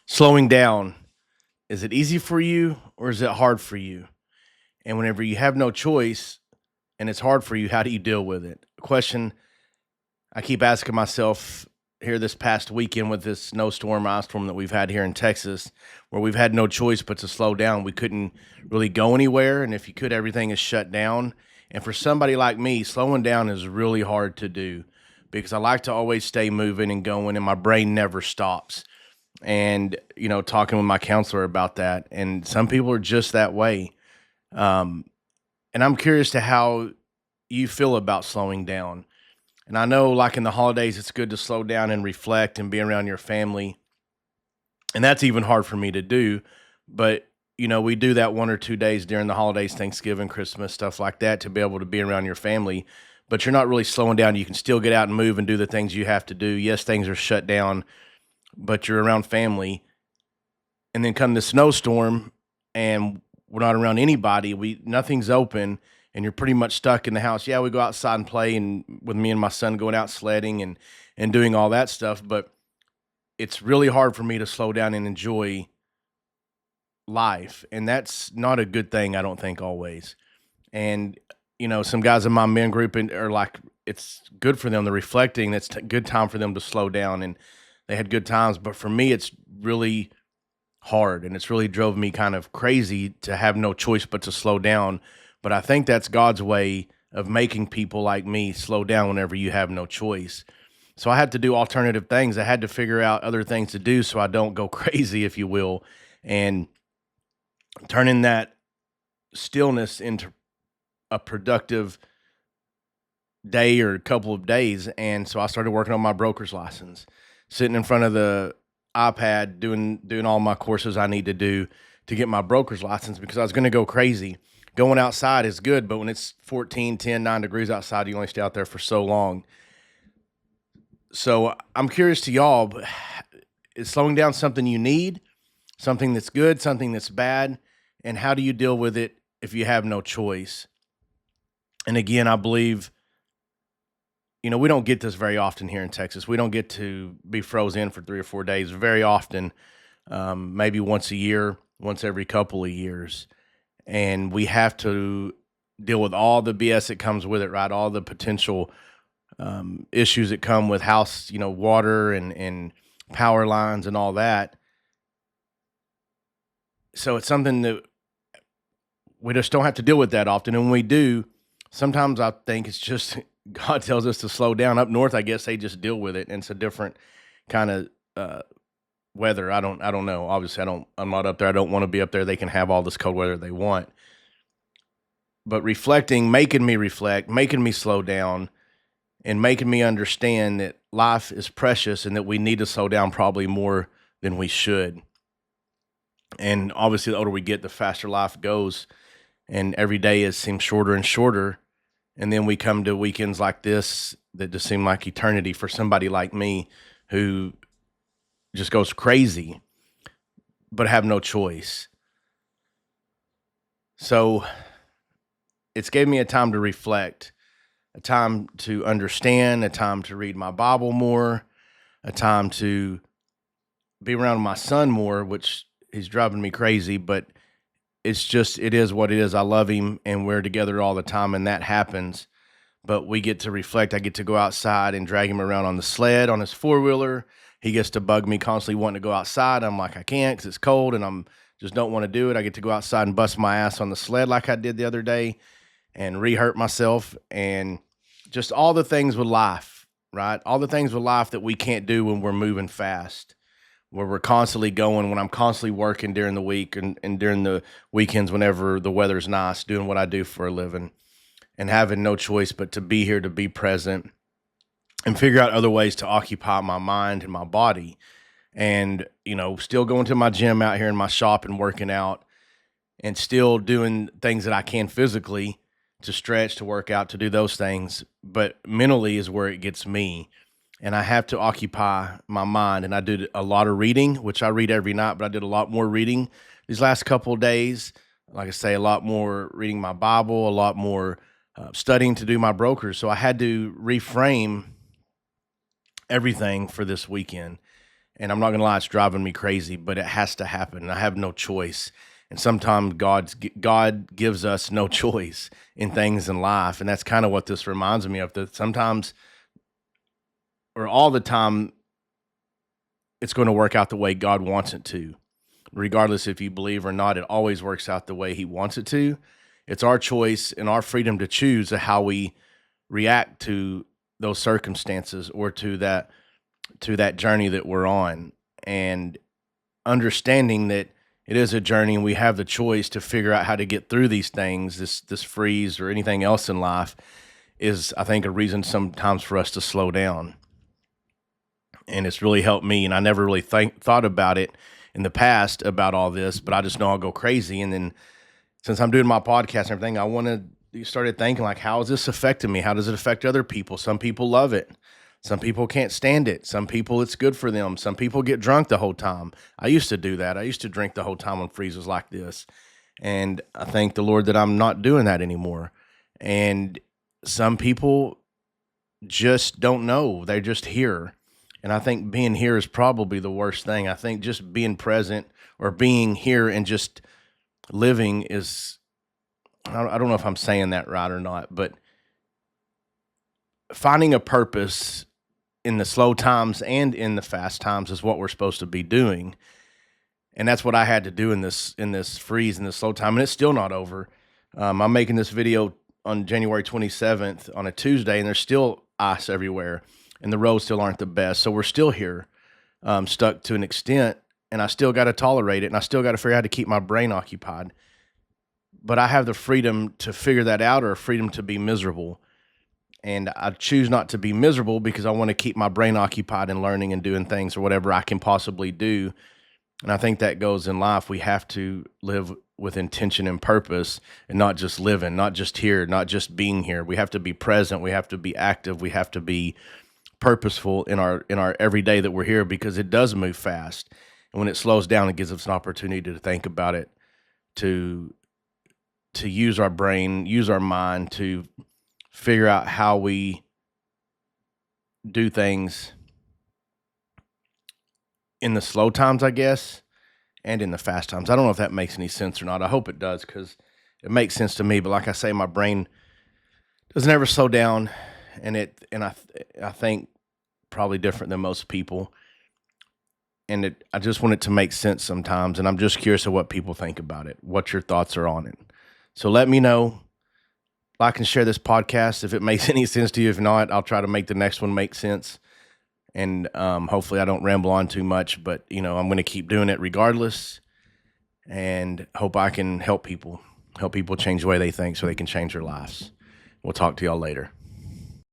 Slowing down, is it easy for you or is it hard for you? And whenever you have no choice and it's hard for you, how do you deal with it? A question I keep asking myself here this past weekend with this snowstorm, ice storm that we've had here in Texas, where we've had no choice but to slow down. We couldn't really go anywhere. And if you could, everything is shut down. And for somebody like me, slowing down is really hard to do because I like to always stay moving and going, and my brain never stops. And talking with my counselor about that, and some people are just that way. um and I'm curious to how you feel about slowing down. And I know, like, in the holidays it's good to slow down and reflect and be around your family, and that's even hard for me to do. But we do that 1 or 2 days during the holidays, Thanksgiving, Christmas, stuff like that, to be able to be around your family. But you're not really slowing down. You can still get out and move and do the things you have to do. Yes, things are shut down, but you're around family. And then come the snowstorm, and we're not around anybody. We Nothing's open, and you're pretty much stuck in the house. Yeah, we go outside and play, and with me and my son going out sledding and doing all that stuff, but it's really hard for me to slow down and enjoy life, and that's not a good thing, I don't think, always. And some guys in my men group are like, it's good for them. They're reflecting. It's a good time for them to slow down, and they had good times. But for me, it's really hard, and it's really drove me kind of crazy to have no choice but to slow down. But I think that's God's way of making people like me slow down whenever you have no choice. So I had to do alternative things. I had to figure out other things to do so I don't go crazy, if you will, and turning that stillness into a productive day or a couple of days. And so I started working on my broker's license, sitting in front of the iPad, doing all my courses I need to do to get my broker's license, because I was going to go crazy. Going outside is good, but when it's 14, 10, 9 degrees outside, you only stay out there for so long. So I'm curious to y'all, is slowing down something you need, something that's good, something that's bad? And how do you deal with it if you have no choice? And again, I believe, we don't get this very often here in Texas. We don't get to be frozen in for 3 or 4 days very often. Maybe once a year, once every couple of years. And we have to deal with all the BS that comes with it, right? All the potential issues that come with house, water and power lines and all that. So it's something that we just don't have to deal with that often. And when we do, sometimes I think it's just God tells us to slow down. Up north, I guess they just deal with it, and it's a different kind of weather. I don't know. Obviously, I'm not up there. I don't want to be up there. They can have all this cold weather they want. But reflecting, making me reflect, making me slow down, and making me understand that life is precious and that we need to slow down probably more than we should. And obviously, the older we get, the faster life goes, and every day seems shorter and shorter. And then we come to weekends like this that just seem like eternity for somebody like me, who just goes crazy, but have no choice. So it's gave me a time to reflect, a time to understand, a time to read my Bible more, a time to be around my son more, which he's driving me crazy, but it is what it is. I love him, and we're together all the time, and that happens. But we get to reflect. I get to go outside and drag him around on the sled, on his four-wheeler. He gets to bug me constantly wanting to go outside. I'm like, I can't, because it's cold, and I'm just don't want to do it. I get to go outside and bust my ass on the sled like I did the other day and re-hurt myself, and just all the things with life, right? All the things with life that we can't do when we're moving fast, where we're constantly going, when I'm constantly working during the week and during the weekends whenever the weather's nice, doing what I do for a living, and having no choice but to be here, to be present, and figure out other ways to occupy my mind and my body. And, still going to my gym out here in my shop and working out, and still doing things that I can physically to stretch, to work out, to do those things. But mentally is where it gets me. And I have to occupy my mind. And I did a lot of reading, which I read every night, but I did a lot more reading these last couple of days. Like I say, a lot more reading my Bible, a lot more studying to do my brokers. So I had to reframe everything for this weekend. And I'm not gonna lie, it's driving me crazy, but it has to happen. I have no choice. And sometimes God gives us no choice in things in life, and that's kind of what this reminds me of. That sometimes, or all the time, it's going to work out the way God wants it to, regardless if you believe or not. It always works out the way He wants it to. It's our choice and our freedom to choose how we react to those circumstances or to that journey that we're on, and understanding that it is a journey and we have the choice to figure out how to get through these things, this freeze or anything else in life, is, I think, a reason sometimes for us to slow down. And it's really helped me. And I never really thought about it in the past about all this, but I just know I'll go crazy. And then since I'm doing my podcast and everything, started thinking, like, how is this affecting me? How does it affect other people? Some people love it. Some people can't stand it. Some people, it's good for them. Some people get drunk the whole time. I used to do that. I used to drink the whole time on freezes like this. And I thank the Lord that I'm not doing that anymore. And some people just don't know. They're just here. And I think being here is probably the worst thing. I think just being present or being here and just living is, I don't know if I'm saying that right or not, but finding a purpose in the slow times and in the fast times is what we're supposed to be doing. And that's what I had to do in this freeze, in this slow time. And it's still not over. I'm making this video on January 27th on a Tuesday, and there's still ice everywhere, and the roads still aren't the best. So we're still here, stuck to an extent, and I still got to tolerate it, and I still got to figure out how to keep my brain occupied. But I have the freedom to figure that out, or freedom to be miserable. And I choose not to be miserable because I want to keep my brain occupied and learning and doing things or whatever I can possibly do. And I think that goes in life. We have to live with intention and purpose, and not just living, not just here, not just being here. We have to be present. We have to be active. We have to be purposeful in our everyday that we're here, because it does move fast. And when it slows down, it gives us an opportunity to think about it, to use our brain, use our mind to figure out how we do things in the slow times, I guess, and in the fast times. I don't know if that makes any sense or not. I hope it does, because it makes sense to me. But like I say, my brain doesn't ever slow down, and I think probably different than most people. And I just want it to make sense sometimes, and I'm just curious of what people think about it, what your thoughts are on it. So let me know. Like and share this podcast if it makes any sense to you. If not, I'll try to make the next one make sense. And hopefully I don't ramble on too much, but I'm going to keep doing it regardless, and hope I can help people change the way they think so they can change their lives. We'll talk to y'all later.